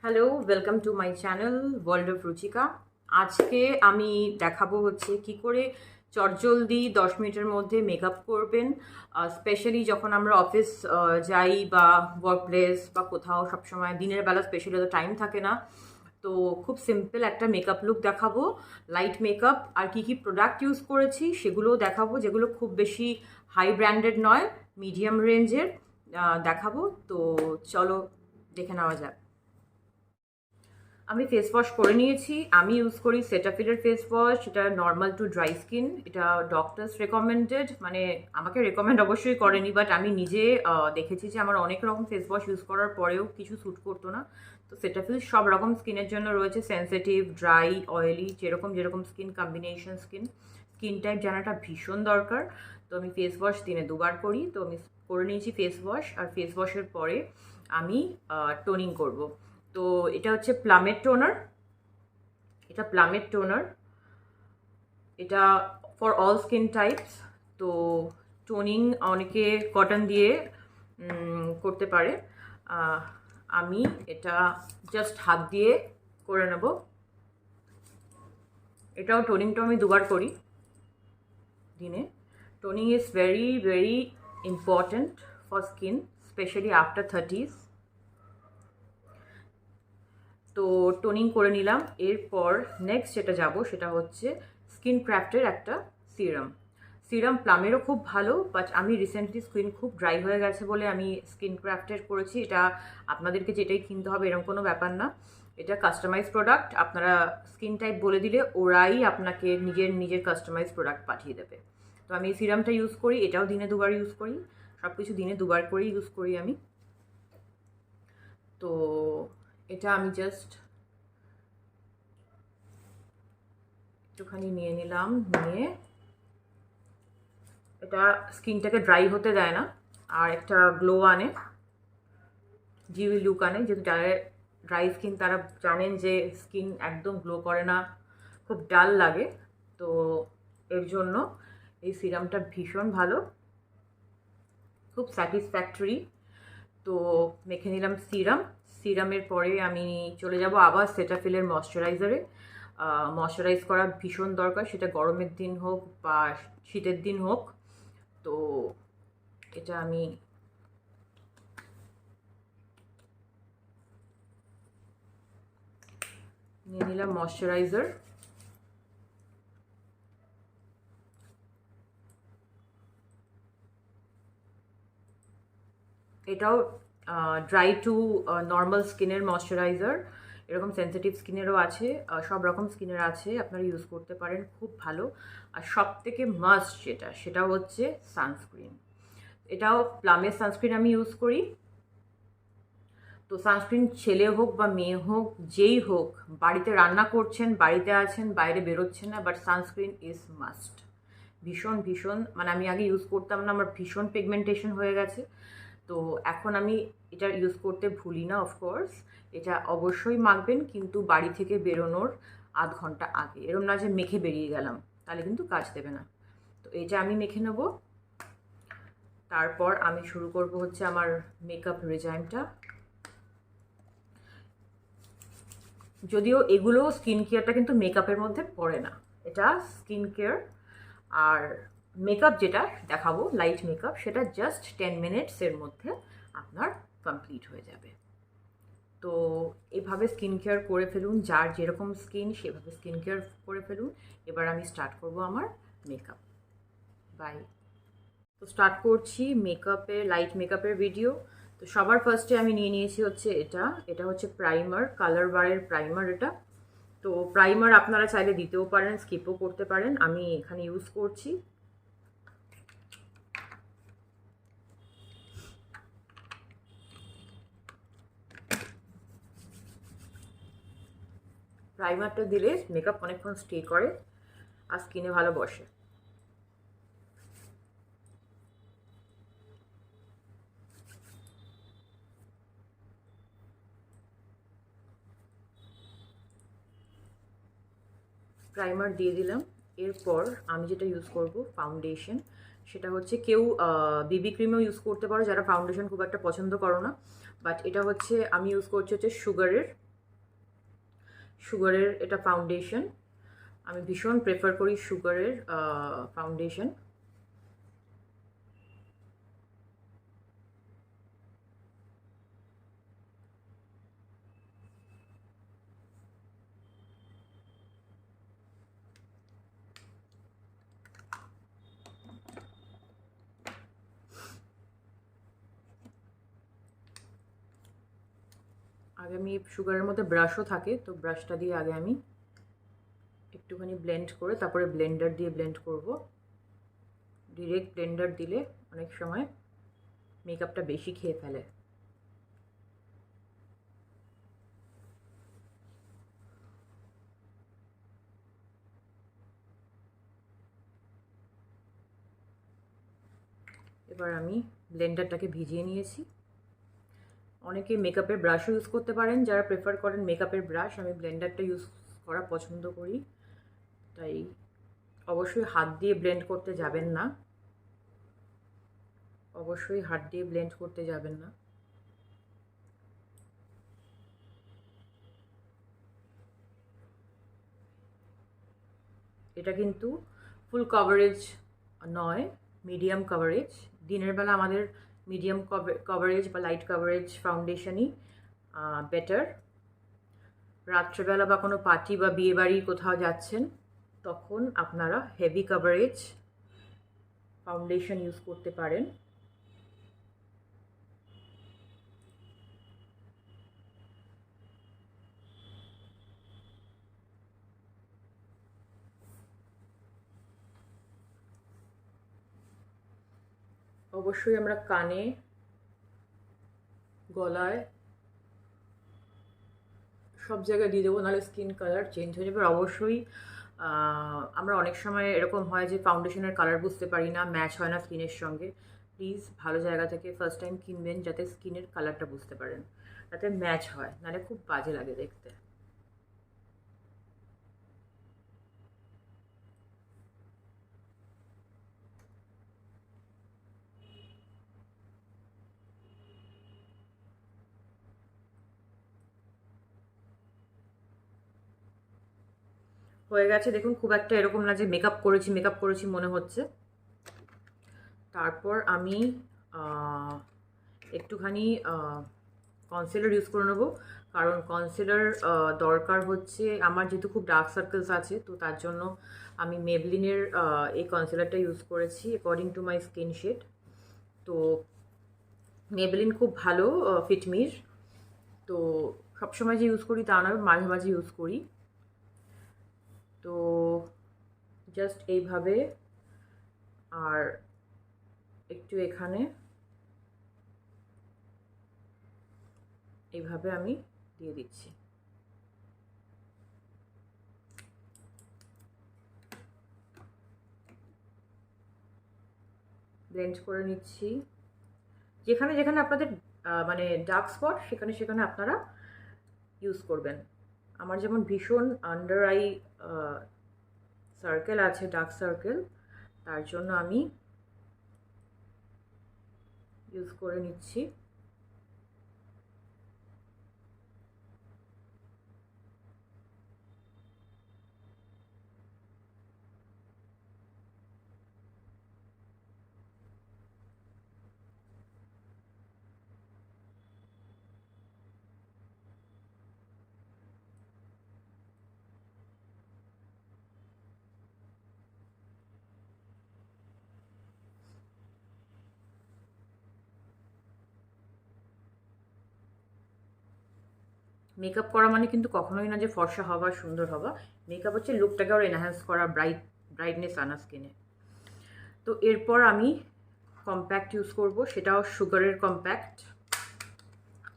Hello, welcome to my channel world of Ruchika. আজকে আমি দেখাবো হচ্ছে কি করে চটজলদি 10 মিনিটের মধ্যে মেকআপ করবেন। স্পেশালি যখন আমরা অফিস যাই বা ওয়ার্ক প্লেস বা কোথাও সবসময় দিনের বেলা স্পেশালি তো টাইম থাকে না। তো খুব সিম্পল একটা মেকআপ লুক দেখাবো, লাইট মেকআপ। আর কি কি প্রোডাক্ট ইউজ করেছি সেগুলোও দেখাবো, যেগুলো খুব বেশি হাই ব্র্যান্ডেড নয়, মিডিয়াম রেঞ্জের দেখাবো। তো চলো দেখে নেওয়া যাক। আমি ফেস ওয়াশ করে নিয়েছি। আমি ইউজ করি সেটাফিলের ফেস ওয়াশ। এটা নর্মাল টু ড্রাই স্কিন। এটা ডক্টরস রেকমেন্ডেড, মানে আমাকে রেকমেন্ড অবশ্যই করেনি, বাট আমি নিজে দেখেছি যে আমার অনেক রকম ফেস ওয়াশ ইউজ করার পরেও কিছু স্যুট করতো না। তো সেটাফিল সব রকম স্কিনের জন্য রয়েছে, সেন্সিটিভ, ড্রাই, অয়েলি, যেরকম স্কিন কম্বিনেশন স্কিন টাইপ জানাটা ভীষণ দরকার। তো আমি ফেস ওয়াশ দিনে দুবার করি। তো আমি করে নিয়েছি ফেস ওয়াশ, আর ফেস ওয়াশের পরে আমি টোনিং করব। তো এটা হচ্ছে প্লামের টোনার। এটা ফর অল স্কিন টাইপস। তো টোনিং অনেকে কটন দিয়ে করতে পারে। আমি এটা জাস্ট হাত দিয়ে করে নেব। এটাও টোনিংটা আমি দুবার করি দিনে। Toning is very very important for skin, specially after 30s। তো টোনিং করে নিলাম। এরপর নেক্সট যেটা যাব সেটা হচ্ছে স্কিন ক্রাফটের একটা সিরাম প্লামেরও খুব ভালো, বাট আমি রিসেন্টলি স্কিন খুব ড্রাই হয়ে গেছে বলে আমি স্কিন ক্রাফটের করেছি। এটা আপনাদেরকে যেটাই কিনতে হবে এরকম কোনো ব্যাপার না। এটা কাস্টমাইজ প্রোডাক্ট। আপনারা স্কিন টাইপ বলে দিলে ওরাই আপনাকে নিজের কাস্টমাইজ প্রোডাক্ট পাঠিয়ে দেবে। তো আমি এই সিরামটা ইউজ করি, এটাও দিনে দুবার ইউজ করি। সব কিছু দিনে দুবার করেই ইউজ করি আমি। তো এটা আমি জাস্ট একটুখানি নিয়ে নিলাম। নিয়ে এটা স্কিনটাকে ড্রাই হতে দেয় না, আর একটা গ্লো আনে, জিউই লুক আনে। যেহেতু যারা ড্রাই স্কিন তারা জানেন যে স্কিন একদম গ্লো করে না, খুব ডাল লাগে। তো এর জন্য এই সিরামটা ভীষণ ভালো, খুব স্যাটিসফ্যাক্টরি। তো মেখে নিলাম সিরামের পরে আমি চলে যাব আবার সেটাফিলের ময়শ্চারাইজারে। ময়শ্চারাইজ করা ভীষণ দরকার, সেটা গরমের দিন হোক বা শীতের দিন হোক। তো এটা আমি নিয়ে নিলাম ময়শ্চারাইজার। এটাও ড্রাই টু নর্মাল স্কিনের ময়শ্চারাইজার। এরকম সেন্সিটিভ স্কিনেরও আছে, সব রকম স্কিনের আছে, আপনারা ইউজ করতে পারেন, খুব ভালো। আর সব থেকে মাস্ট সেটা হচ্ছে সানস্ক্রিন। এটাও প্লামের সানস্ক্রিন আমি ইউজ করি। তো সানস্ক্রিন ছেলে হোক বা মেয়ে হোক, যেই হোক, বাড়িতে রান্না করছেন, বাড়িতে আছেন, বাইরে বেরোচ্ছেন না, বাট সানস্ক্রিন ইজ মাস্ট। ভীষণ ভীষণ, মানে আমি আগে ইউজ করতাম না, আমার ভীষণ পিগমেন্টেশন হয়ে গেছে। তো এখন আমি এটা ইউজ করতে ভুলি না। অফকোর্স এটা অবশ্যই মাখবেন, কিন্তু বাড়ি থেকে বেরোনোর আধ ঘন্টা আগে। এরম না যে মেখে বেরিয়ে গেলাম, তাহলে কিন্তু কাজ দেবে না। তো এটা আমি মেখে নেব। তারপর আমি শুরু করব হচ্ছে আমার মেকআপ রেজাইমটা। যদিও এগুলো স্কিন কেয়ারটা কিন্তু মেকআপের মধ্যে পড়ে না, এটা স্কিন কেয়ার। আর মেকআপ যেটা দেখাবো, লাইট মেকআপ, সেটা জাস্ট 10 মিনিটসের মধ্যে আপনার কমপ্লিট হয়ে যাবে। তো এভাবে স্কিন কেয়ার করে ফেলুন, যার যেরকম স্কিন সেভাবে স্কিন কেয়ার করে ফেলুন। এবার আমি স্টার্ট করব আমার মেকআপ। বাই। তো স্টার্ট করছি লাইট মেকআপের ভিডিও। তো সবার ফার্স্টে আমি নিয়ে নিয়েছি হচ্ছে এটা হচ্ছে প্রাইমার, কালার বারের প্রাইমার এটা। তো প্রাইমার আপনারা চাইলে দিতেও পারেন, স্কিপও করতে পারেন, আমি এখানে ইউজ করছি। প্রাইমারটা দিলে মেকআপ অনেকক্ষণ স্টে করে আর স্কিনে ভালো বসে। প্রাইমার দিয়ে দিলাম। এরপর আমি যেটা ইউজ করব ফাউন্ডেশন। সেটা হচ্ছে কেউ বিবি ক্রিমও ইউজ করতে পারো যারা ফাউন্ডেশন খুব একটা পছন্দ করো না, বাট এটা হচ্ছে আমি ইউজ করছি হচ্ছে সুগারের সুগারের এটা ফাউন্ডেশন। আমি ভীষণ প্রেফার করি সুগারের ফাউন্ডেশন। আগে আমি সুগারের মধ্যে ব্রাশও থাকে, তো ব্রাশটা দিয়ে আগে আমি একটুখানি ব্লেন্ড করে তারপরে ব্লেন্ডার দিয়ে ব্লেন্ড করব। ডিরেক্ট ব্লেন্ডার দিলে অনেক সময় মেকআপটা বেশি খেয়ে ফেলে। এবার আমি ব্লেন্ডারটাকে ভিজিয়ে নিয়েছি। অনেকে মেকআপের ব্রাশও ইউজ করতে পারেন, যারা প্রেফার করেন মেকআপের ব্রাশ। আমি ব্লেন্ডারটা ইউজ করা পছন্দ করি, তাই অবশ্যই হাত দিয়ে ব্লেন্ড করতে যাবেন না, অবশ্যই হাত দিয়ে ব্লেন্ড করতে যাবেন না। এটা কিন্তু ফুল কভারেজ নয়, মিডিয়াম কভারেজ। দিনের বেলা আমাদের মিডিয়াম কভারেজ বা লাইট কভারেজ ফাউন্ডেশনই বেটার। রাত্রেবেলা বা কোনো পার্টি বা বিয়েবাড়ি কোথাও যাচ্ছেন, তখন আপনারা হেভি কভারেজ ফাউন্ডেশন ইউজ করতে পারেন। অবশ্যই আমরা কানে, গলায় সব জায়গায় দিয়ে দেবো, নাহলে স্কিন কালার চেঞ্জ হয়ে যাবে। অবশ্যই আমরা অনেক সময় এরকম হয় যে ফাউন্ডেশনের কালার বুঝতে পারি না, ম্যাচ হয় না স্কিনের সঙ্গে। প্লিজ ভালো জায়গা থেকে ফার্স্ট টাইম কিনবেন, যাতে স্কিনের কালারটা বুঝতে পারেন, যাতে ম্যাচ হয়, নাহলে খুব বাজে লাগে দেখতে। হয়ে গেছে দেখুন, খুব একটা এরকম না যে মেকআপ করেছি মনে হচ্ছে। তারপর আমি একটুখানি কনসিলার ইউজ করে নেবো, কারণ কনসিলার দরকার হচ্ছে আমার, যেহেতু খুব ডার্ক সার্কেলস আছে, তো তার জন্য আমি মেবলিনের এই কনসিলারটা ইউজ করেছি according to my skin shade. তো মেবলিন খুব ভালো ফিটমির, তো সবসময় যে ইউজ করি তা নয়, মাঝে মাঝে ইউজ করি। তো জাস্ট এইভাবে, আর একটু এখানে এইভাবে আমি দিয়ে দিচ্ছি। ব্লেন্ড করে নিচ্ছি। যেখানে যেখানে আপনাদের মানে ডার্ক স্পট, সেখানে সেখানে আপনারা ইউজ করবেন। আমার যেমন ভীষণ আন্ডার আই সার্কেল আছে, ডার্ক সার্কেল, তার জন্য আমি ইউজ করে নিচ্ছি। মেকআপ করা মানে কিন্তু কখনোই না যে ফর্সা হওয়া, সুন্দর হওয়া। মেকআপ হচ্ছে লুকটাকে আরও এনহ্যান্স করা, ব্রাইটনেস আনা স্কিনে। তো এরপর আমি কম্প্যাক্ট ইউজ করব, সেটাও সুগারের কম্প্যাক্ট।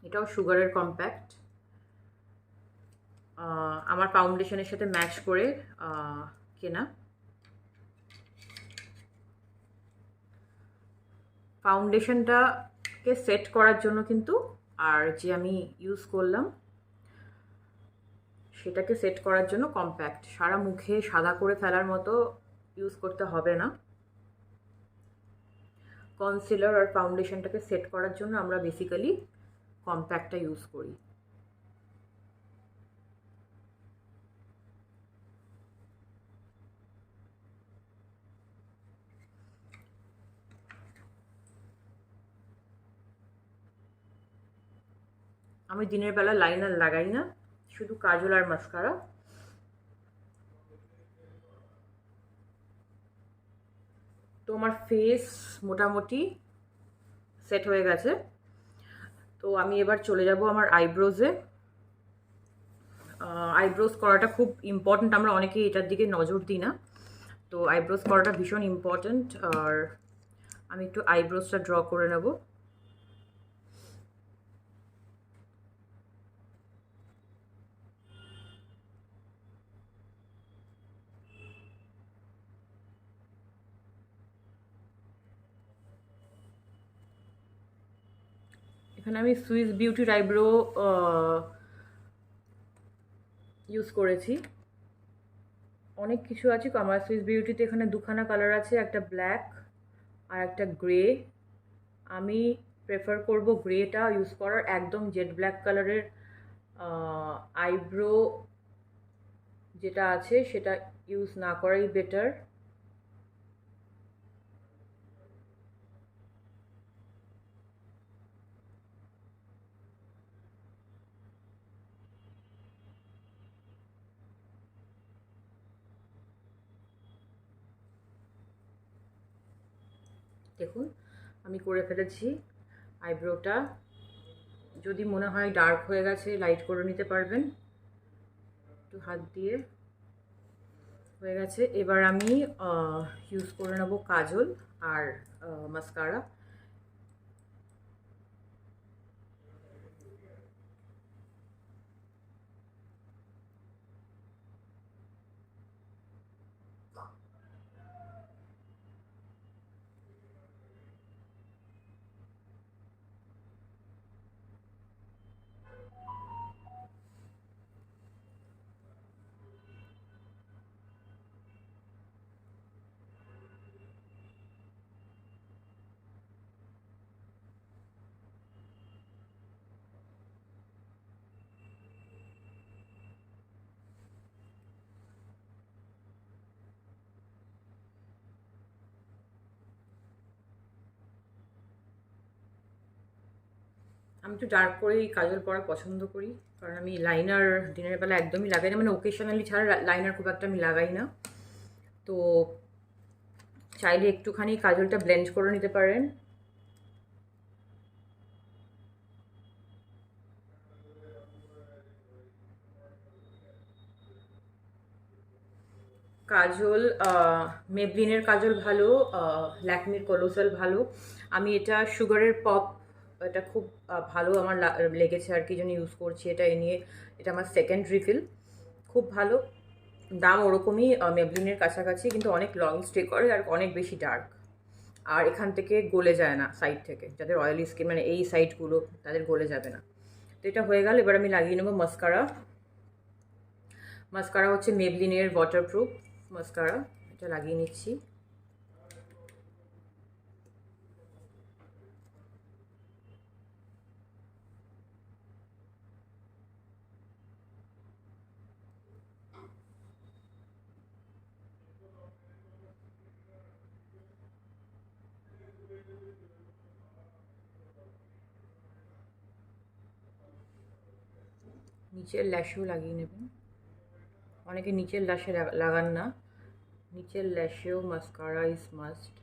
এটাও সুগারের কম্প্যাক্ট, আমার ফাউন্ডেশনের সাথে ম্যাচ করে কেনা। ফাউন্ডেশনটাকে সেট করার জন্য কিন্তু, আর যে আমি ইউজ করলাম সেটাকে সেট করার জন্য কম্প্যাক্ট, সারা মুখে সাদা করে ফেলার মতো ইউজ করতে হবে না। কনসিলার আর ফাউন্ডেশনটাকে সেট করার জন্য আমরা বেসিক্যালি কম্প্যাক্টটা ইউজ করি। আমি দিনের বেলা লাইনার লাগাই না, শুধু কাজল আর মাস্কারা। তো আমার ফেস মোটামুটি সেট হয়ে গেছে। তো আমি এবার চলে যাব আমার আইব্রোজে। আইব্রোজ করাটা খুব ইম্পর্ট্যান্ট, আমরা অনেকেই এটার দিকে নজর দিই না। তো আইব্রোজ করাটা ভীষণ ইম্পর্ট্যান্ট। আর আমি একটু আইব্রোজটা ড্র করে নেব। এখানে আমি সুইস বিউটির আইব্রো ইউজ করেছি। অনেক কিছু আছে আমার সুইস বিউটিতে, এখানে দুখানা কালার আছে, একটা ব্ল্যাক আর একটা গ্রে। আমি প্রেফার করব গ্রেটা ইউজ করার, একদম জেড ব্ল্যাক কালারের আইব্রো যেটা আছে সেটা ইউজ না করাই বেটার। দেখুন আমি করে ফেলেছি আইব্রোটা। যদি মনে হয় ডার্ক হয়ে গেছে লাইট করে নিতে পারবেন একটু হাত দিয়ে। হয়ে গেছে, এবার আমি ইউজ করে নেব কাজল আর মাস্কারা। আমি একটু ডার্ক করেই কাজল পরা পছন্দ করি, কারণ আমি লাইনার দিনের বেলা একদমই লাগাই না, মানে ওকেশনালি ছাড়া লাইনার খুব একটা আমি লাগাই না। তো চাইলে একটুখানি কাজলটা ব্লেন্ড করে নিতে পারেন। কাজল মেবলিনের কাজল ভালো, ল্যাকমির কলোসাল ভালো। আমি এটা সুগারের পপ, এটা খুব ভালো আমার লেগেছে আর কি, জন্য ইউজ করছি এটা। এ নিয়ে এটা আমার সেকেন্ড রিফিল, খুব ভালো। দাম ওরকমই মেবলিনের কাছাকাছি, কিন্তু অনেক লং স্টে করে আর অনেক বেশি ডার্ক। আর এখান থেকে গলে যায় না, সাইড থেকে যাদের অয়েলি স্কিন, মানে এই সাইডগুলো তাদের গলে যাবে না। তো এটা হয়ে গেল, এবার আমি লাগিয়ে নেবো মাস্কারা। মাস্কারা হচ্ছে মেবলিনের ওয়াটারপ্রুফ মাস্কারা, এটা লাগিয়ে নিচ্ছি। নিচের ল্যাশেও লাগিয়ে নেবেন, অনেকে নিচের ল্যাশে লাগান না, নিচের ল্যাশেও মাস্কারা ইজ মাস্ট।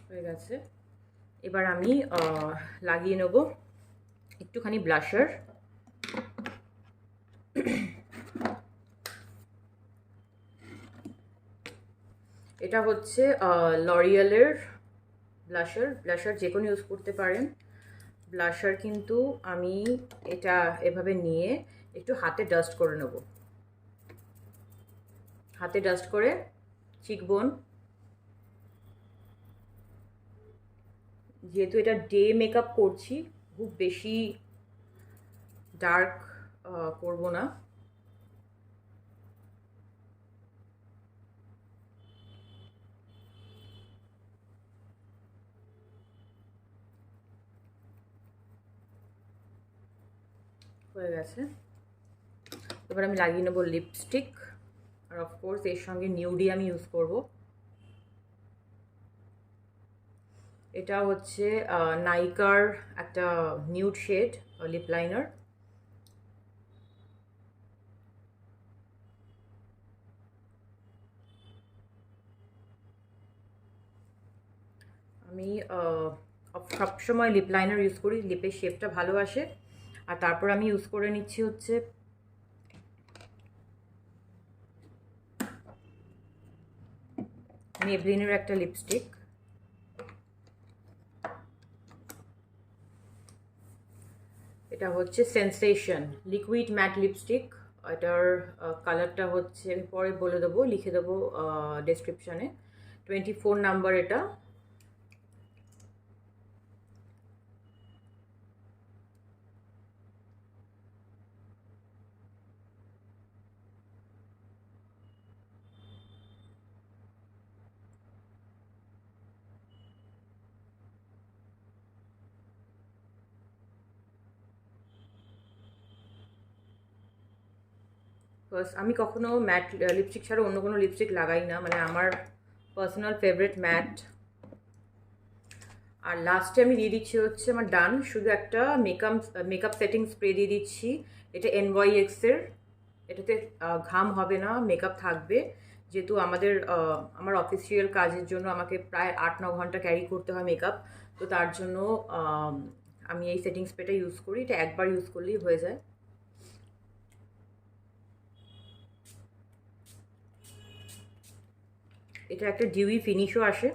হয়ে গেছে, এবার আমি লাগিয়ে নেব একটুখানি ব্লাশার। এটা হচ্ছে লরিয়ালের ব্লাশার যে কোনো ইউজ করতে পারেন। ব্লাশার কিন্তু আমি এটা এভাবে নিয়ে একটু হাতে ডাস্ট করে নেব, হাতে ডাস্ট করে চিকবোন, যেহেতু এটা ডে মেকআপ করছি খুব বেশি ডার্ক করব না। হয়ে গেছে, এবার আমি লাগিয়ে নেবো লিপস্টিক। আর অফকোর্স এর সঙ্গে নিউডি আমি ইউজ করব। এটা হচ্ছে নাইকার একটা নিউড শেড লিপ লাইনার। আমি সবসময় লিপ লাইনার ইউজ করি, লিপের শেপটা ভালো আসে। আর তারপর আমি ইউজ করে নিচ্ছি হচ্ছে মেবলিনের একটা লিপস্টিক। এটা হচ্ছে সেন্সেশন লিকুইড ম্যাট লিপস্টিক। এটার কালারটা হচ্ছে, আমি পরে বলে দেবো, লিখে দেবো ডেসক্রিপশানে। 24 নাম্বার এটা। আমি কখনো ম্যাট লিপস্টিক ছাড়া অন্য কোনো লিপস্টিক লাগাই না, মানে আমার পার্সোনাল ফেভারিট ম্যাট। আর লাস্টে আমি দিয়ে দিচ্ছি হচ্ছে আমার ডান, শুধু একটা মেকআপ সেটিং স্প্রে দিয়ে দিচ্ছি। এটা NYX-এর। এটাতে ঘাম হবে না, মেকআপ থাকবে। যেহেতু আমার অফিসিয়াল কাজের জন্য আমাকে প্রায় 8-9 ঘন্টা ক্যারি করতে হয় মেকআপ, তো তার জন্য আমি এই সেটিং স্প্রেটা ইউজ করি। এটা একবার ইউজ করলেই হয়ে যায়। এটা একটা ডিউই ফিনিশও আসে।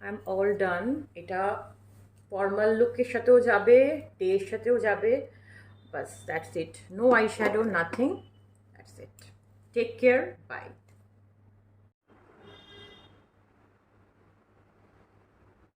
I am all done. এটা ফর্মাল লুকের সাথেও যাবে, ডের সাথেও যাবে। বাস that's it. No eye shadow, nothing. That's it. Take care, by.